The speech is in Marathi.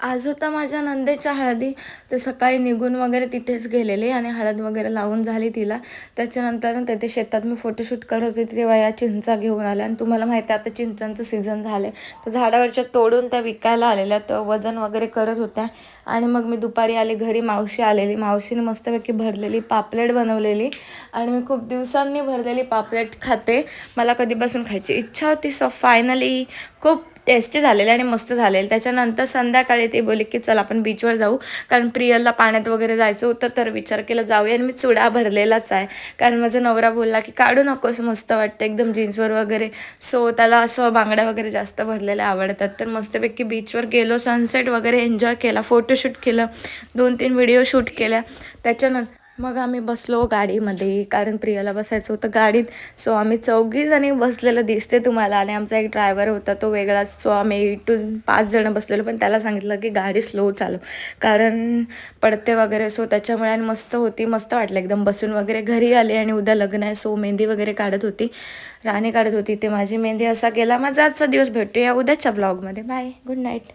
आज होता माझ्या नंदेच्या हळदी. तर सकाळी निघून वगैरे तिथेच गेलेले आणि हळद वगैरे लावून झाली तिला. त्याच्यानंतर ना तिथे शेतात मी फोटोशूट करत होते तेव्हा या चिंचा घेऊन आल्या आणि तुम्हाला माहिती आहे आता चिंचांचं सीझन झालं आहे. तर झाडावरच्या तोडून त्या विकायला आलेल्या, तर वजन वगैरे करत होत्या. आणि मग मी दुपारी आले घरी, मावशी आलेली. मावशीने मस्तपैकी भरलेली पापलेट बनवलेली आणि मी खूप दिवसांनी भरलेली पापलेट खाते. मला कधीपासून खायची इच्छा होती. सो फायनली खूप टेस्टी झालेले आणि मस्त झालेले. त्याच्यानंतर संध्याकाळी ते बोलले की चल आपण बीचवर जाऊ, कारण प्रियलला पाण्यात वगैरे जायचं होतं. तर विचार केला जाऊया आणि मी चुडा भरलेलाच आहे, कारण माझा नवरा बोलला की काढू नकोस, मस्त वाटतं एकदम जीन्सवर वगैरे. सो त्याला असं बांगड्या वगैरे जास्त भरलेल्या आवडतात. तर मस्तपैकी बीचवर गेलो, सनसेट वगैरे एन्जॉय केला, फोटोशूट केलं, 2-3 व्हिडिओ शूट केल्या. त्याच्यानंतर मग आम्ही बसलो गाडीमध्ये, कारण प्रियाला बसायचं होतं गाडीत. सो आम्ही चौघीजणी बसलेलं दिसते तुम्हाला आणि आमचा एक ड्रायव्हर होता तो वेगळाच. सो आम्ही इथून 5 जण बसलेलो, पण त्याला सांगितलं की गाडी स्लो चालव, कारण पडते वगैरे. सो त्याच्यामुळे आणि मस्त होती, मस्त वाटलं एकदम बसून वगैरे. घरी आले आणि उद्या लग्न आहे, सो मेहंदी वगैरे काढत होती, राणी काढत होती ते माझी मेहंदी. असा गेला माझा आजचा दिवस. भेटूया उद्याच्या ब्लॉगमध्ये. Bye, good night.